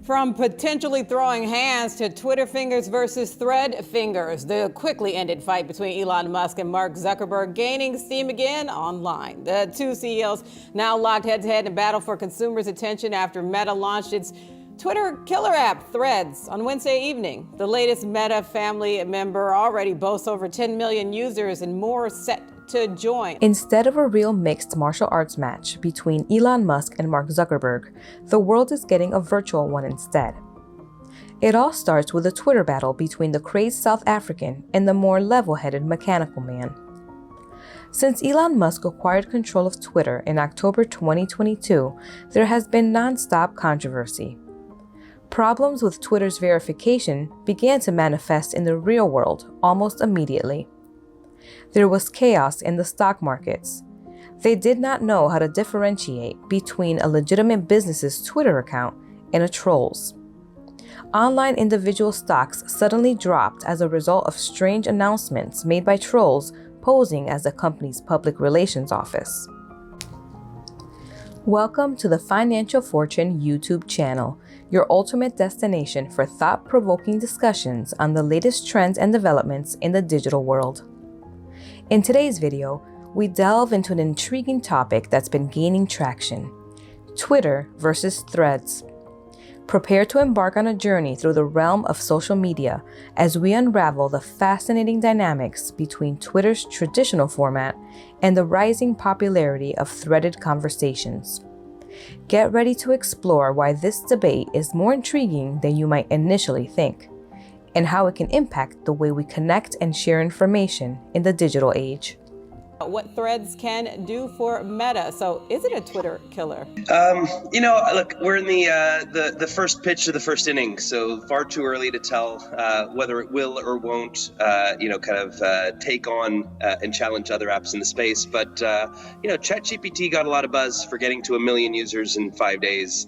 From potentially throwing hands to Twitter fingers versus Thread fingers, the quickly ended fight between Elon Musk and Mark Zuckerberg gaining steam again online. The two CEOs now locked head-to-head in battle for consumers' attention after Meta launched its Twitter killer app, Threads, on Wednesday evening. The latest Meta family member already boasts over 10 million users and more set to join. Instead of a real mixed martial arts match between Elon Musk and Mark Zuckerberg, the world is getting a virtual one instead. It all starts with a Twitter battle between the crazed South African and the more level-headed mechanical man. Since Elon Musk acquired control of Twitter in October 2022, there has been non-stop controversy. Problems with Twitter's verification began to manifest in the real world almost immediately. There was chaos in the stock markets. They did not know how to differentiate between a legitimate business's Twitter account and a troll's. Online individual stocks suddenly dropped as a result of strange announcements made by trolls posing as the company's public relations office. Welcome to the Financial Fortune YouTube channel, your ultimate destination for thought-provoking discussions on the latest trends and developments in the digital world. In today's video, we delve into an intriguing topic that's been gaining traction: Twitter versus Threads. Prepare to embark on a journey through the realm of social media as we unravel the fascinating dynamics between Twitter's traditional format and the rising popularity of threaded conversations. Get ready to explore why this debate is more intriguing than you might initially think, and how it can impact the way we connect and share information in the digital age. What Threads can do for Meta. So is it a Twitter killer? Look, we're in the first pitch of the first inning, so far too early to tell whether it will or won't, take on and challenge other apps in the space. But, ChatGPT got a lot of buzz for getting to 1 million users in 5 days.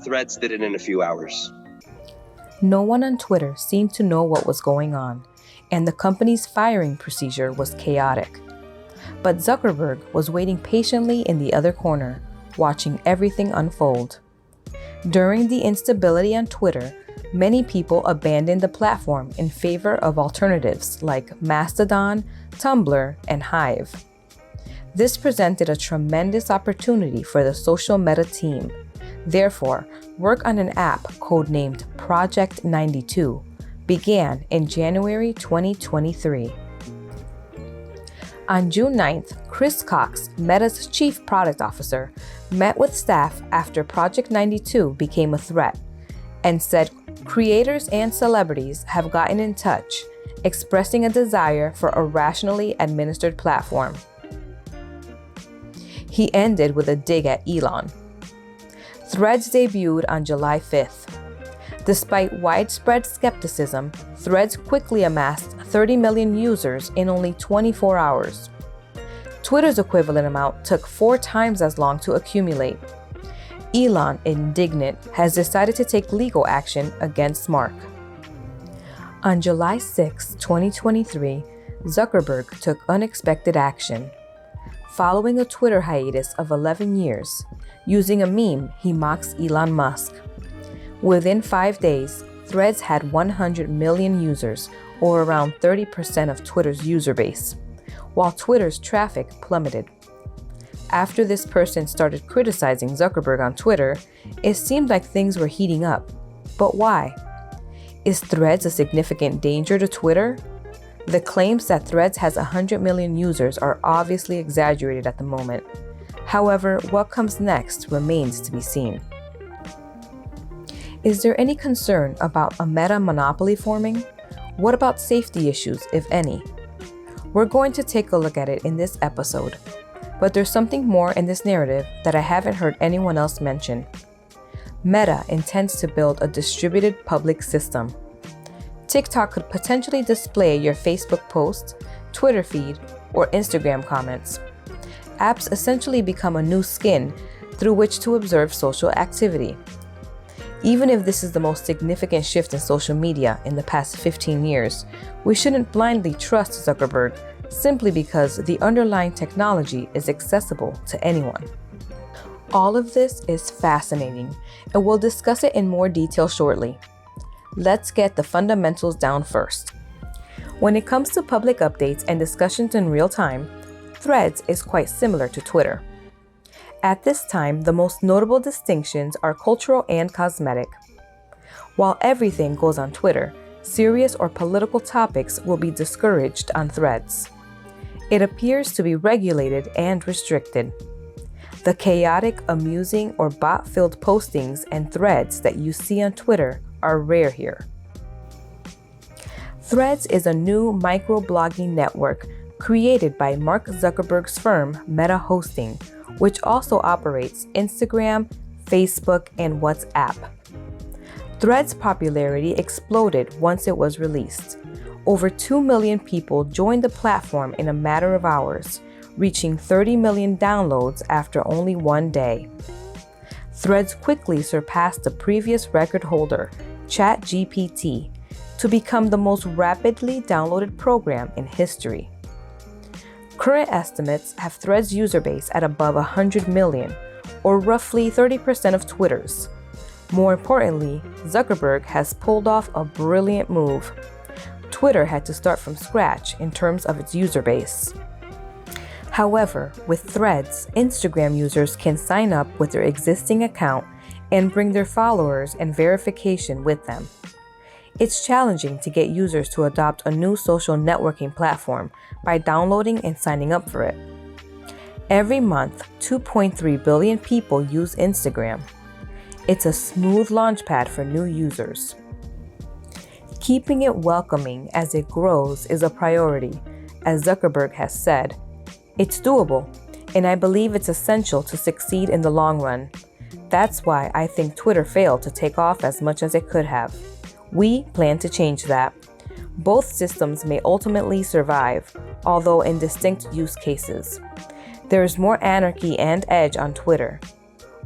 Threads did it in a few hours. No one on Twitter seemed to know what was going on, and the company's firing procedure was chaotic. But Zuckerberg was waiting patiently in the other corner, watching everything unfold. During the instability on Twitter, many people abandoned the platform in favor of alternatives like Mastodon, Tumblr, and Hive. This presented a tremendous opportunity for the social Meta team. Therefore, work on an app codenamed Project 92 began in January 2023. On June 9th, Chris Cox, Meta's chief product officer, met with staff after Project 92 became a threat and said creators and celebrities have gotten in touch, expressing a desire for a rationally administered platform. He ended with a dig at Elon. Threads debuted on July 5th. Despite widespread skepticism, Threads quickly amassed 30 million users in only 24 hours. Twitter's equivalent amount took 4 times as long to accumulate. Elon, indignant, has decided to take legal action against Mark. On July 6, 2023, Zuckerberg took unexpected action. Following a Twitter hiatus of 11 years, using a meme, he mocks Elon Musk. Within 5 days, Threads had 100 million users, or around 30% of Twitter's user base, while Twitter's traffic plummeted. After this person started criticizing Zuckerberg on Twitter, it seemed like things were heating up. But why? Is Threads a significant danger to Twitter? The claims that Threads has 100 million users are obviously exaggerated at the moment. However, what comes next remains to be seen. Is there any concern about a Meta monopoly forming? What about safety issues, if any? We're going to take a look at it in this episode. But there's something more in this narrative that I haven't heard anyone else mention. Meta intends to build a distributed public system. TikTok could potentially display your Facebook post, Twitter feed, or Instagram comments. Apps essentially become a new skin through which to observe social activity. Even if this is the most significant shift in social media in the past 15 years, we shouldn't blindly trust Zuckerberg simply because the underlying technology is accessible to anyone. All of this is fascinating, and we'll discuss it in more detail shortly. Let's get the fundamentals down first. When it comes to public updates and discussions in real time, Threads is quite similar to Twitter. At this time, the most notable distinctions are cultural and cosmetic. While everything goes on Twitter, serious or political topics will be discouraged on Threads. It appears to be regulated and restricted. The chaotic, amusing, or bot-filled postings and threads that you see on Twitter are rare here. Threads is a new microblogging network created by Mark Zuckerberg's firm Meta Hosting, which also operates Instagram, Facebook, and WhatsApp. Threads' popularity exploded once it was released. Over 2 million people joined the platform in a matter of hours, reaching 30 million downloads after only one day. Threads quickly surpassed the previous record holder, ChatGPT, to become the most rapidly downloaded program in history. Current estimates have Threads' user base at above 100 million, or roughly 30% of Twitter's. More importantly, Zuckerberg has pulled off a brilliant move. Twitter had to start from scratch in terms of its user base. However, with Threads, Instagram users can sign up with their existing account and bring their followers and verification with them. It's challenging to get users to adopt a new social networking platform by downloading and signing up for it. Every month, 2.3 billion people use Instagram. It's a smooth launchpad for new users. Keeping it welcoming as it grows is a priority, as Zuckerberg has said. It's doable, and I believe it's essential to succeed in the long run. That's why I think Twitter failed to take off as much as it could have. We plan to change that. Both systems may ultimately survive, although in distinct use cases. There is more anarchy and edge on Twitter.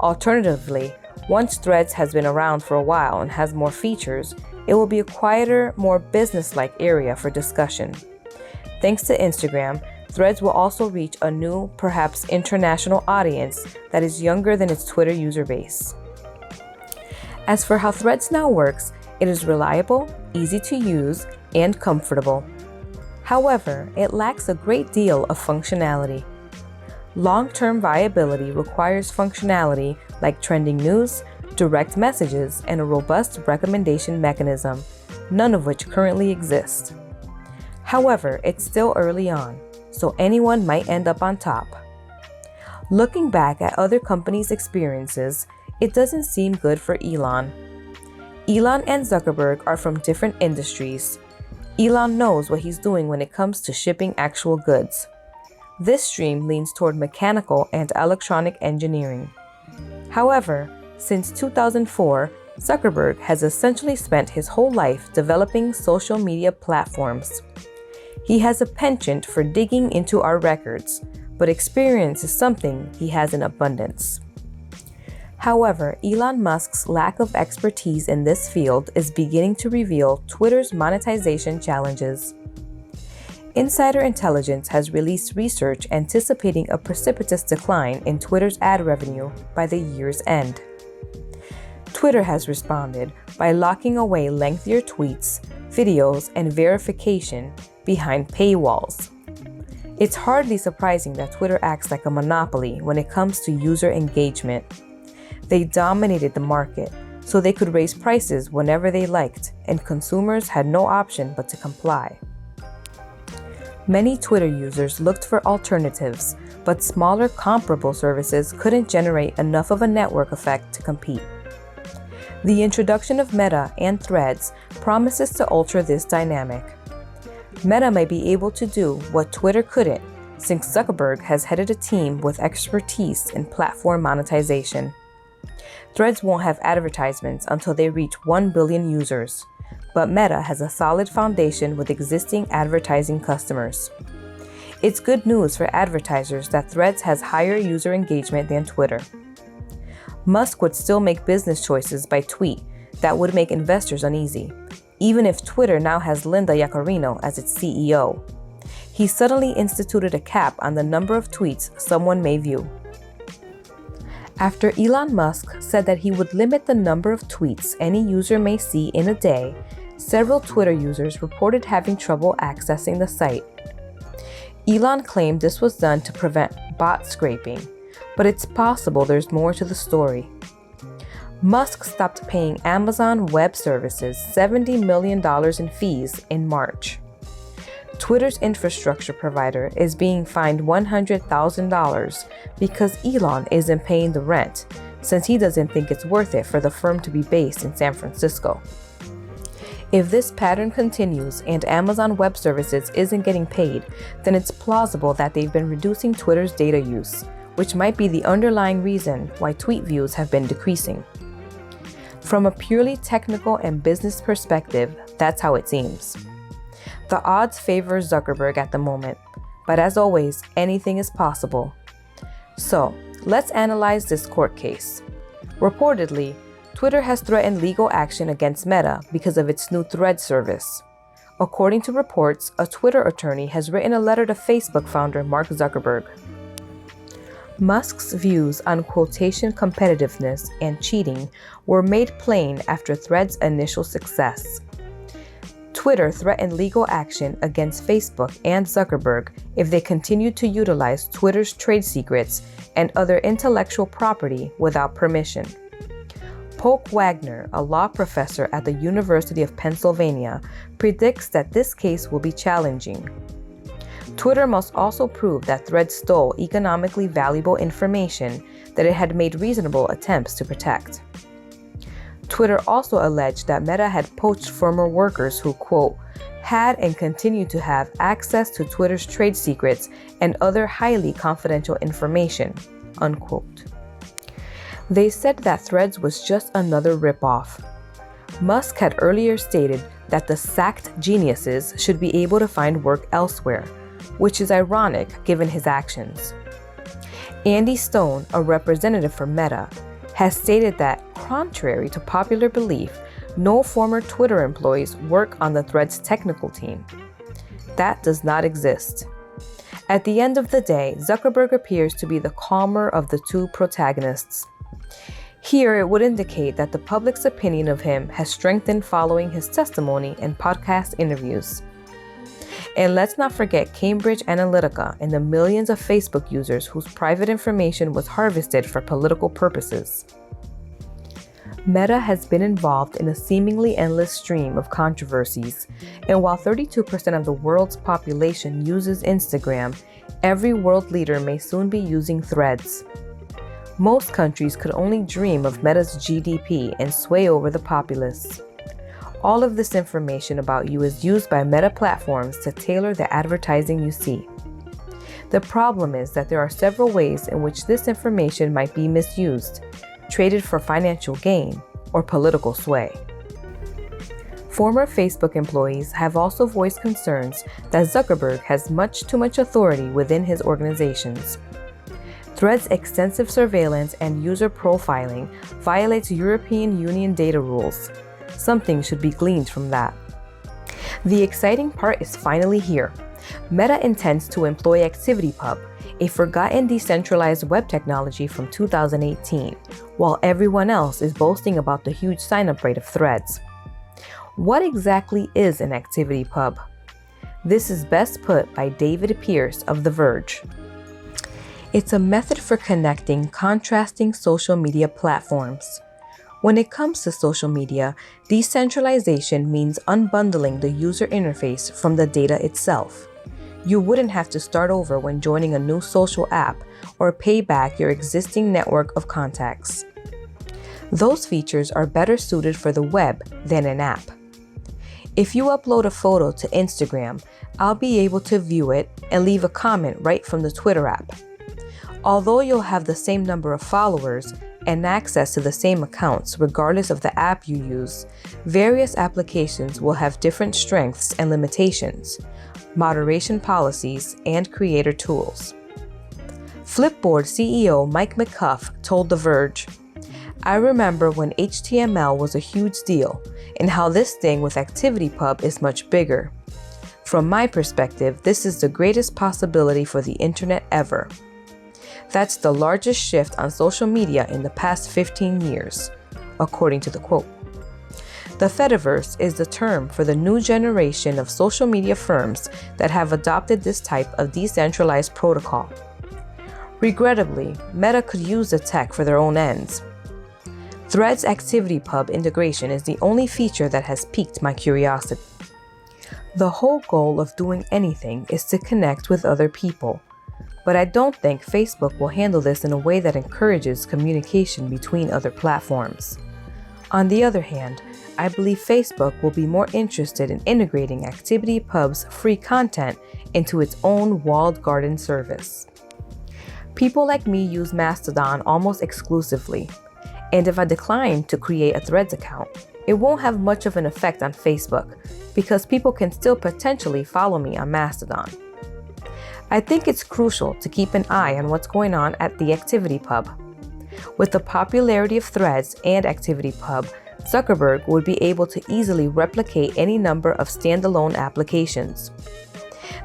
Alternatively, once Threads has been around for a while and has more features, it will be a quieter, more business-like area for discussion. Thanks to Instagram, Threads will also reach a new, perhaps international audience that is younger than its Twitter user base. As for how Threads now works, it is reliable, easy to use, and comfortable. However, it lacks a great deal of functionality. Long-term viability requires functionality like trending news, direct messages, and a robust recommendation mechanism, none of which currently exist. However, it's still early on, so anyone might end up on top. Looking back at other companies' experiences, it doesn't seem good for Elon. Elon and Zuckerberg are from different industries. Elon knows what he's doing when it comes to shipping actual goods. This stream leans toward mechanical and electronic engineering. However, since 2004, Zuckerberg has essentially spent his whole life developing social media platforms. He has a penchant for digging into our records, but experience is something he has in abundance. However, Elon Musk's lack of expertise in this field is beginning to reveal Twitter's monetization challenges. Insider Intelligence has released research anticipating a precipitous decline in Twitter's ad revenue by the year's end. Twitter has responded by locking away lengthier tweets, videos, and verification behind paywalls. It's hardly surprising that Twitter acts like a monopoly when it comes to user engagement. They dominated the market, so they could raise prices whenever they liked, and consumers had no option but to comply. Many Twitter users looked for alternatives, but smaller comparable services couldn't generate enough of a network effect to compete. The introduction of Meta and Threads promises to alter this dynamic. Meta may be able to do what Twitter couldn't, since Zuckerberg has headed a team with expertise in platform monetization. Threads won't have advertisements until they reach 1 billion users, but Meta has a solid foundation with existing advertising customers. It's good news for advertisers that Threads has higher user engagement than Twitter. Musk would still make business choices by tweet that would make investors uneasy, even if Twitter now has Linda Yaccarino as its CEO. He suddenly instituted a cap on the number of tweets someone may view. After Elon Musk said that he would limit the number of tweets any user may see in a day, several Twitter users reported having trouble accessing the site. Elon claimed this was done to prevent bot scraping, but it's possible there's more to the story. Musk stopped paying Amazon Web Services $70 million in fees in March. Twitter's infrastructure provider is being fined $100,000 because Elon isn't paying the rent, since he doesn't think it's worth it for the firm to be based in San Francisco. If this pattern continues and Amazon Web Services isn't getting paid, then it's plausible that they've been reducing Twitter's data use, which might be the underlying reason why tweet views have been decreasing. From a purely technical and business perspective, that's how it seems. The odds favor Zuckerberg at the moment, but as always, anything is possible. So, let's analyze this court case. Reportedly, Twitter has threatened legal action against Meta because of its new Thread service. According to reports, a Twitter attorney has written a letter to Facebook founder Mark Zuckerberg. Musk's views on quotation competitiveness and cheating were made plain after Thread's initial success. Twitter threatened legal action against Facebook and Zuckerberg if they continued to utilize Twitter's trade secrets and other intellectual property without permission. Polk Wagner, a law professor at the University of Pennsylvania, predicts that this case will be challenging. Twitter must also prove that Thread stole economically valuable information that it had made reasonable attempts to protect. Twitter also alleged that Meta had poached former workers who, quote, had and continue to have access to Twitter's trade secrets and other highly confidential information, unquote. They said that Threads was just another ripoff. Musk had earlier stated that the sacked geniuses should be able to find work elsewhere, which is ironic given his actions. Andy Stone, a representative for Meta, has stated that, contrary to popular belief, no former Twitter employees work on the Threads technical team. That does not exist. At the end of the day, Zuckerberg appears to be the calmer of the two protagonists. Here, it would indicate that the public's opinion of him has strengthened following his testimony and podcast interviews. And let's not forget Cambridge Analytica and the millions of Facebook users whose private information was harvested for political purposes. Meta has been involved in a seemingly endless stream of controversies, and while 32% of the world's population uses Instagram, every world leader may soon be using Threads. Most countries could only dream of Meta's GDP and sway over the populace. All of this information about you is used by Meta platforms to tailor the advertising you see. The problem is that there are several ways in which this information might be misused, traded for financial gain, or political sway. Former Facebook employees have also voiced concerns that Zuckerberg has much too much authority within his organizations. Thread's extensive surveillance and user profiling violates European Union data rules. Something should be gleaned from that. The exciting part is finally here. Meta intends to employ ActivityPub, a forgotten decentralized web technology from 2018, while everyone else is boasting about the huge sign-up rate of Threads. What exactly is an ActivityPub? This is best put by David Pierce of The Verge. It's a method for connecting contrasting social media platforms. When it comes to social media, decentralization means unbundling the user interface from the data itself. You wouldn't have to start over when joining a new social app or pay back your existing network of contacts. Those features are better suited for the web than an app. If you upload a photo to Instagram, I'll be able to view it and leave a comment right from the Twitter app. Although you'll have the same number of followers and access to the same accounts regardless of the app you use, various applications will have different strengths and limitations, moderation policies, and creator tools. Flipboard CEO Mike McCuff told The Verge, "I remember when HTML was a huge deal and how this thing with ActivityPub is much bigger. From my perspective, this is the greatest possibility for the internet ever. That's the largest shift on social media in the past 15 years, according to the quote. The Fediverse is the term for the new generation of social media firms that have adopted this type of decentralized protocol. Regrettably, Meta could use the tech for their own ends. Threads ActivityPub integration is the only feature that has piqued my curiosity. The whole goal of doing anything is to connect with other people, but I don't think Facebook will handle this in a way that encourages communication between other platforms. On the other hand, I believe Facebook will be more interested in integrating ActivityPub's free content into its own walled garden service. People like me use Mastodon almost exclusively, and if I decline to create a Threads account, it won't have much of an effect on Facebook because people can still potentially follow me on Mastodon. I think it's crucial to keep an eye on what's going on at the ActivityPub. With the popularity of Threads and ActivityPub, Zuckerberg would be able to easily replicate any number of standalone applications.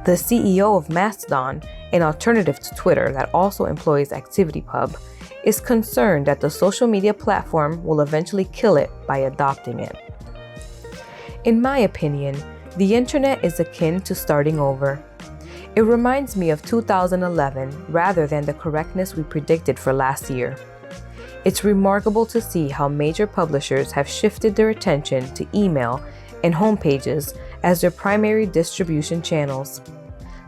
The CEO of Mastodon, an alternative to Twitter that also employs ActivityPub, is concerned that the social media platform will eventually kill it by adopting it. In my opinion, the internet is akin to starting over. It reminds me of 2011 rather than the correctness we predicted for last year. It's remarkable to see how major publishers have shifted their attention to email and homepages as their primary distribution channels.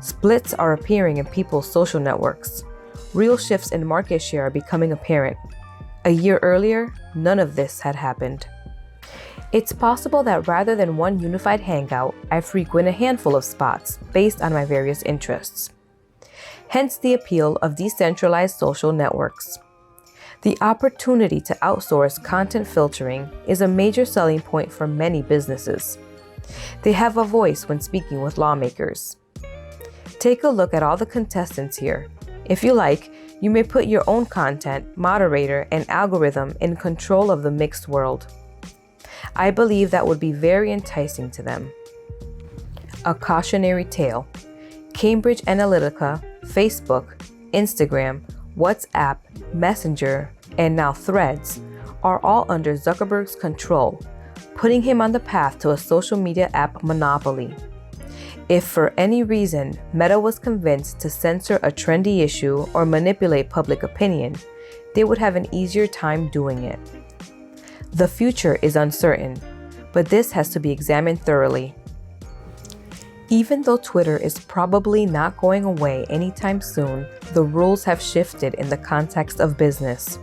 Splits are appearing in people's social networks. Real shifts in market share are becoming apparent. A year earlier, none of this had happened. It's possible that rather than one unified hangout, I frequent a handful of spots based on my various interests. Hence the appeal of decentralized social networks. The opportunity to outsource content filtering is a major selling point for many businesses. They have a voice when speaking with lawmakers. Take a look at all the contestants here. If you like, you may put your own content, moderator, and algorithm in control of the mixed world. I believe that would be very enticing to them. A cautionary tale. Cambridge Analytica, Facebook, Instagram, WhatsApp, Messenger, and now Threads are all under Zuckerberg's control, putting him on the path to a social media app monopoly. If for any reason Meta was convinced to censor a trendy issue or manipulate public opinion, they would have an easier time doing it. The future is uncertain, but this has to be examined thoroughly. Even though Twitter is probably not going away anytime soon, the rules have shifted in the context of business.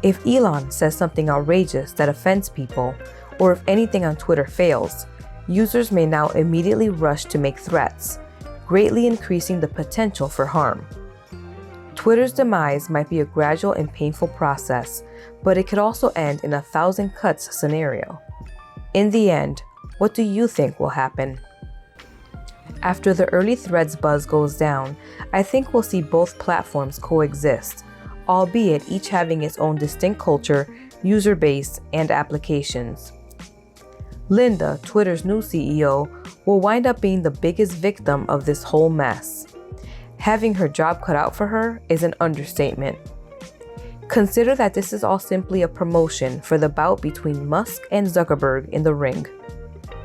If Elon says something outrageous that offends people, or if anything on Twitter fails, users may now immediately rush to make threats, greatly increasing the potential for harm. Twitter's demise might be a gradual and painful process, but it could also end in a 1,000 cuts scenario. In the end, what do you think will happen? After the early Threads buzz goes down, I think we'll see both platforms coexist, albeit each having its own distinct culture, user base, and applications. Linda, Twitter's new CEO, will wind up being the biggest victim of this whole mess. Having her job cut out for her is an understatement. Consider that this is all simply a promotion for the bout between Musk and Zuckerberg in the ring.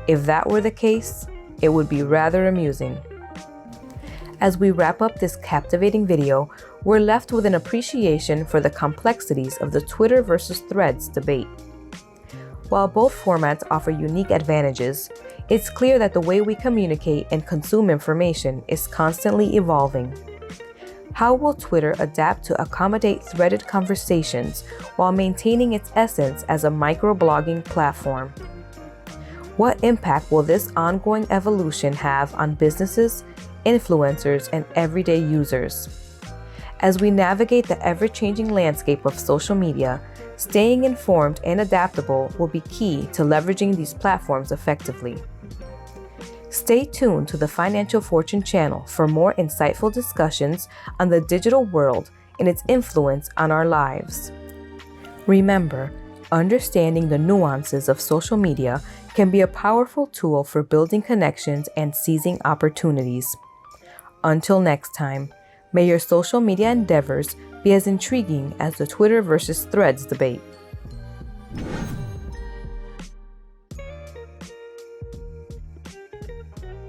If that were the case, it would be rather amusing. As we wrap up this captivating video, we're left with an appreciation for the complexities of the Twitter versus Threads debate. While both formats offer unique advantages, it's clear that the way we communicate and consume information is constantly evolving. How will Twitter adapt to accommodate threaded conversations while maintaining its essence as a microblogging platform? What impact will this ongoing evolution have on businesses, influencers, and everyday users? As we navigate the ever-changing landscape of social media, staying informed and adaptable will be key to leveraging these platforms effectively. Stay tuned to the Financial Fortune channel for more insightful discussions on the digital world and its influence on our lives. Remember, understanding the nuances of social media can be a powerful tool for building connections and seizing opportunities. Until next time, may your social media endeavors be as intriguing as the Twitter versus Threads debate.